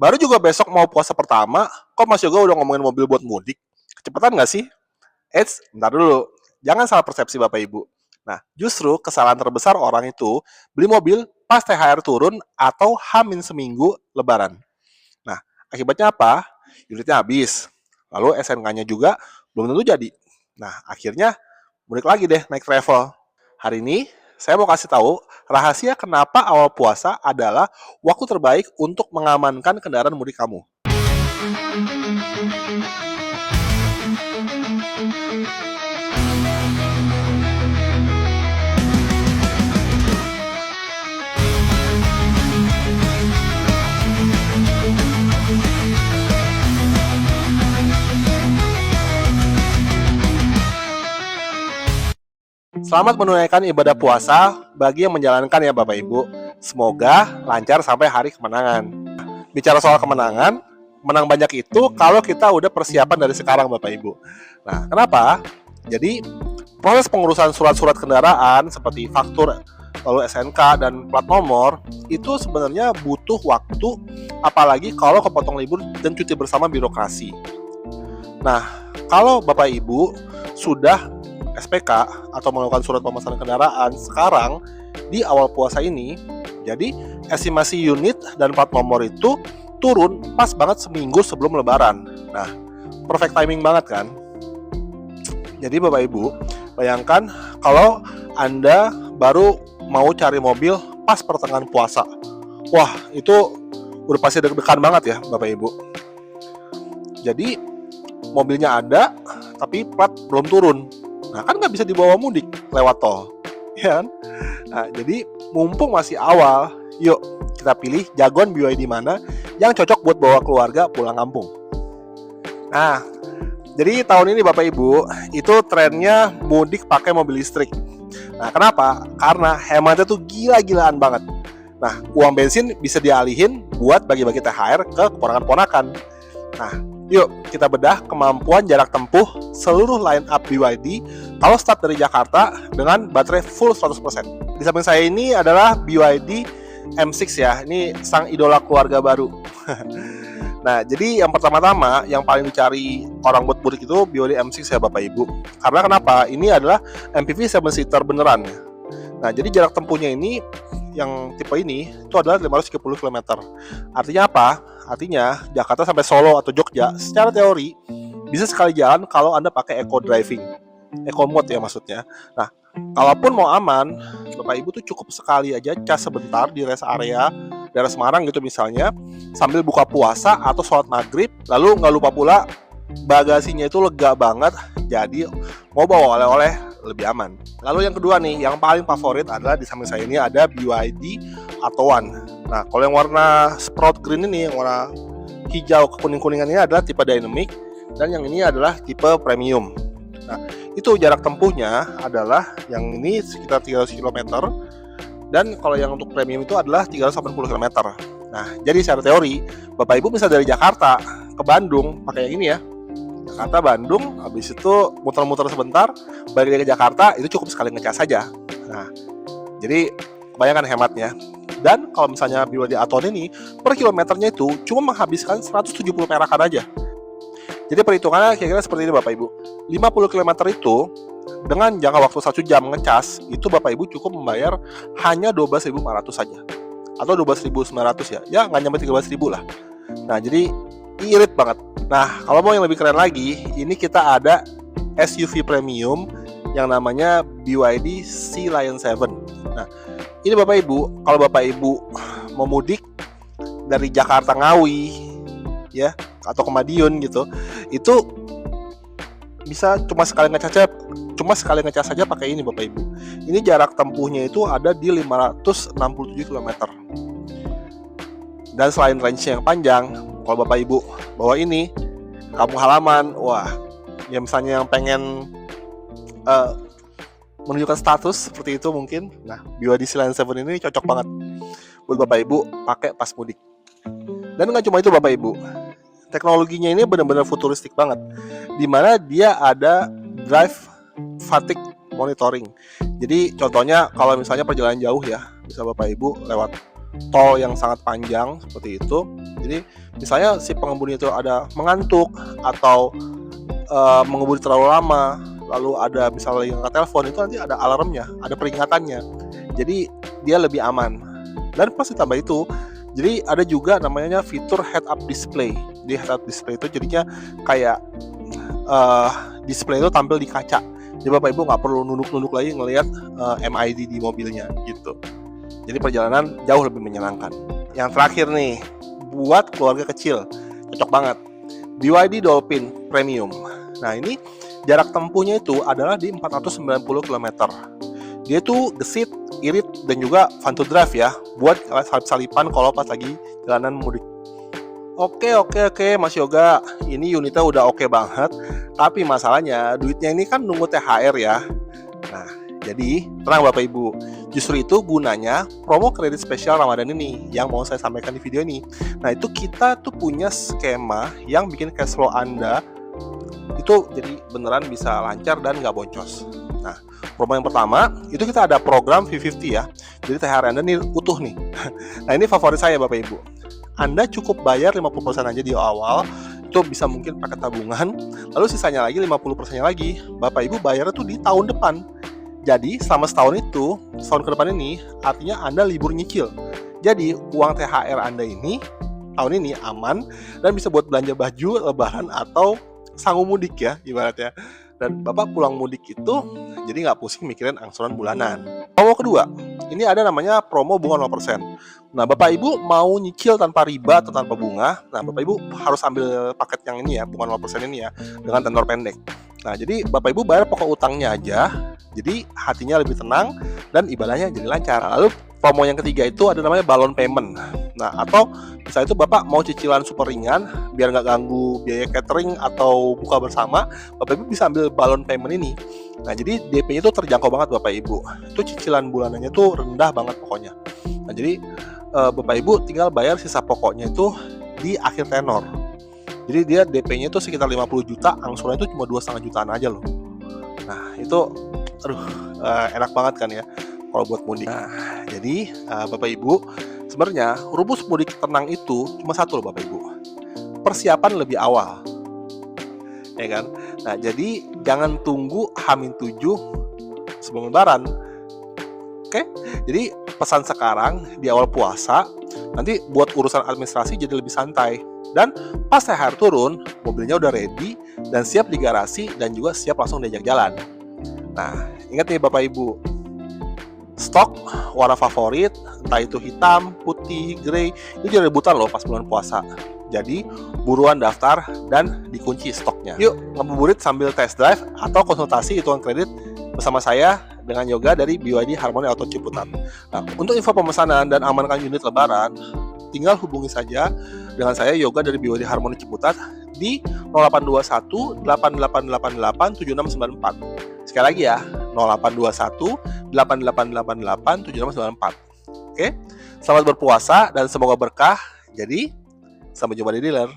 Baru juga besok mau puasa pertama, kok Mas Yoga udah ngomongin mobil buat mudik? Kecepatan nggak sih? Eits, bentar dulu. Jangan salah persepsi Bapak Ibu. Nah, justru kesalahan terbesar orang itu beli mobil pas THR turun atau hamin seminggu lebaran. Nah, akibatnya apa? Unitnya habis. Lalu SNK-nya juga belum tentu jadi. Nah, akhirnya mudik lagi deh naik travel. Hari ini saya mau kasih tahu rahasia kenapa awal puasa adalah waktu terbaik untuk mengamankan kendaraan mudik kamu. Selamat menunaikan ibadah puasa bagi yang menjalankan ya Bapak Ibu. Semoga lancar sampai hari kemenangan. Bicara soal kemenangan, menang banyak itu kalau kita udah persiapan dari sekarang Bapak Ibu. Nah, kenapa? Jadi, proses pengurusan surat-surat kendaraan seperti faktur, lalu SNK dan plat nomor itu sebenarnya butuh waktu, apalagi kalau kepotong libur dan cuti bersama birokrasi. Nah, kalau Bapak Ibu sudah SPK atau melakukan surat pemesanan kendaraan sekarang di awal puasa ini, jadi estimasi unit dan plat nomor itu turun pas banget seminggu sebelum lebaran. Nah, perfect timing banget kan? Jadi Bapak Ibu, bayangkan kalau Anda baru mau cari mobil pas pertengahan puasa. Wah, itu udah pasti deg-degan banget ya Bapak Ibu. Jadi mobilnya ada, tapi plat belum turun. Nah, kan nggak bisa dibawa mudik lewat tol, ya kan? Nah, jadi mumpung masih awal, yuk kita pilih jagoan BYD mana yang cocok buat bawa keluarga pulang kampung. Nah, jadi tahun ini Bapak Ibu, itu trennya mudik pakai mobil listrik. Nah, kenapa? Karena hematnya tuh gila-gilaan banget. Nah, uang bensin bisa dialihin buat bagi-bagi THR ke keponakan-ponakan. Nah, yuk kita bedah kemampuan jarak tempuh seluruh line up BYD kalau start dari Jakarta dengan baterai full 100%. Di samping saya ini adalah BYD M6 ya, ini sang idola keluarga baru. Nah, jadi yang pertama-tama yang paling dicari orang buat mudik itu BYD M6 ya Bapak Ibu. Karena kenapa? Ini adalah MPV 7-seater beneran. Nah, jadi jarak tempuhnya ini yang tipe ini itu adalah 530 km. Artinya apa? Artinya Jakarta sampai Solo atau Jogja secara teori bisa sekali jalan kalau Anda pakai eco driving. Eco mode ya maksudnya. Nah, kalaupun mau aman, Bapak Ibu tuh cukup sekali aja cas sebentar di rest area daerah Semarang gitu misalnya, sambil buka puasa atau sholat maghrib. Lalu nggak lupa pula bagasinya itu lega banget, jadi mau bawa oleh-oleh lebih aman. Lalu yang kedua nih, yang paling favorit adalah di samping saya ini ada BYD Atto 1. Nah, kalau yang warna Sprout Green ini, yang warna hijau kekuning-kuningan ini adalah tipe Dynamic, dan yang ini adalah tipe Premium. Nah, itu jarak tempuhnya adalah yang ini sekitar 300 km, dan kalau yang untuk Premium itu adalah 380 km. Nah, jadi secara teori, Bapak Ibu bisa dari Jakarta ke Bandung pakai yang ini ya. Jakarta Bandung, habis itu muter-muter sebentar, balik lagi ke Jakarta, itu cukup sekali ngecas saja. Nah, jadi bayangkan hematnya. Dan kalau misalnya BYD Atto ini per kilometernya itu cuma menghabiskan 170 perakan aja. Jadi perhitungannya kira-kira seperti ini Bapak Ibu. 50 km itu dengan jangka waktu 1 jam ngecas, itu Bapak Ibu cukup membayar hanya 12.500 saja. Atau 12.900 ya. Ya nggak nyampe 13.000 lah. Nah, jadi irit banget. Nah, kalau mau yang lebih keren lagi, ini kita ada SUV premium yang namanya BYD Sea Lion 7. Nah, ini Bapak Ibu, kalau Bapak Ibu mau mudik dari Jakarta Ngawi ya, atau ke Madiun gitu, itu bisa cuma sekali ngecas saja pakai ini Bapak Ibu. Ini jarak tempuhnya itu ada di 567 km. Dan selain range-nya yang panjang, kalau Bapak Ibu bawa ini kampung halaman, wah, ya misalnya yang pengen menunjukkan status seperti itu mungkin, nah BYD Sea Lion 7 ini cocok banget buat Bapak Ibu pakai pas mudik. Dan nggak cuma itu Bapak Ibu, teknologinya ini benar-benar futuristik banget, dimana dia ada drive fatigue monitoring. Jadi contohnya kalau misalnya perjalanan jauh ya, bisa Bapak Ibu lewat tol yang sangat panjang seperti itu. Jadi misalnya si pengemudi itu ada mengantuk atau mengemudi terlalu lama, lalu ada misalnya lagi angkat telepon, itu nanti ada alarmnya, ada peringatannya. Jadi dia lebih aman. Dan pas ditambah itu, jadi ada juga namanya fitur head up display. Di head up display itu jadinya kayak display itu tampil di kaca. Jadi Bapak Ibu nggak perlu nunduk-nunduk lagi ngelihat MID di mobilnya gitu. Jadi perjalanan jauh lebih menyenangkan. Yang terakhir nih, buat keluarga kecil, cocok banget. BYD Dolphin Premium. Nah ini jarak tempuhnya itu adalah di 490 km. Dia itu gesit, irit, dan juga fun to drive ya, buat salip-salipan kalau pas lagi jalanan mudik. Oke, Mas Yoga, ini unitnya udah oke banget, tapi masalahnya duitnya ini kan nunggu THR ya. Nah, jadi tenang Bapak Ibu, justru itu gunanya promo kredit spesial Ramadan ini yang mau saya sampaikan di video ini. Nah, itu kita tuh punya skema yang bikin cash flow Anda itu jadi beneran bisa lancar dan nggak boncos. Nah, promo yang pertama itu kita ada program V50 ya. Jadi THR Anda nih utuh nih. Nah, ini favorit saya Bapak Ibu. Anda cukup bayar 50% aja di awal, itu bisa mungkin pakai tabungan, lalu sisanya lagi 50%-nya lagi Bapak Ibu bayarnya tuh di tahun depan. Jadi selama setahun itu, setahun ke depan ini artinya Anda libur nyicil. Jadi uang THR Anda ini tahun ini aman dan bisa buat belanja baju lebaran atau sanggup mudik ya ibaratnya. Dan Bapak pulang mudik itu jadi nggak pusing mikirin angsuran bulanan. Promo kedua, ini ada namanya promo bunga 0%. Nah Bapak Ibu mau nyicil tanpa riba atau tanpa bunga, nah Bapak Ibu harus ambil paket yang ini ya, bunga 0% ini ya, dengan tenor pendek. Nah jadi Bapak Ibu bayar pokok utangnya aja, jadi hatinya lebih tenang dan ibadahnya jadi lancar. Lalu promo yang ketiga itu ada namanya balon payment. Nah atau misalnya itu Bapak mau cicilan super ringan biar nggak ganggu biaya catering atau buka bersama, Bapak Ibu bisa ambil balon payment ini. Nah jadi DP-nya itu terjangkau banget Bapak Ibu. Itu cicilan bulanannya tuh rendah banget pokoknya. Nah jadi Bapak Ibu tinggal bayar sisa pokoknya itu di akhir tenor. Jadi dia DP-nya itu sekitar 50 juta, angsurannya itu cuma 2,5 jutaan aja loh. Nah itu enak banget kan ya kalau buat mudik. Nah jadi Bapak Ibu sebenarnya rumus mudik tenang itu cuma satu loh Bapak Ibu, persiapan lebih awal ya kan. Nah jadi jangan tunggu H-7 sebelum lebaran. Oke, jadi pesan sekarang di awal puasa, nanti buat urusan administrasi jadi lebih santai. Dan pas THR turun, mobilnya udah ready dan siap di garasi dan juga siap langsung diajak jalan. Nah, ingat nih Bapak Ibu, stok warna favorit, entah itu hitam, putih, grey, itu jadi rebutan loh pas bulan puasa. Jadi buruan daftar dan dikunci stoknya. Yuk ngabuburit sambil test drive atau konsultasi hitungan kredit bersama saya dengan Yoga dari BYD Harmony Auto Ciputat. Nah, untuk info pemesanan dan amankan unit lebaran, tinggal hubungi saja dengan saya Yoga dari BYD Harmony Ciputat di 0821 8888 7694. Sekali lagi ya, 0821 8888 7694. Oke, selamat berpuasa dan semoga berkah. Jadi, sampai jumpa di dealer.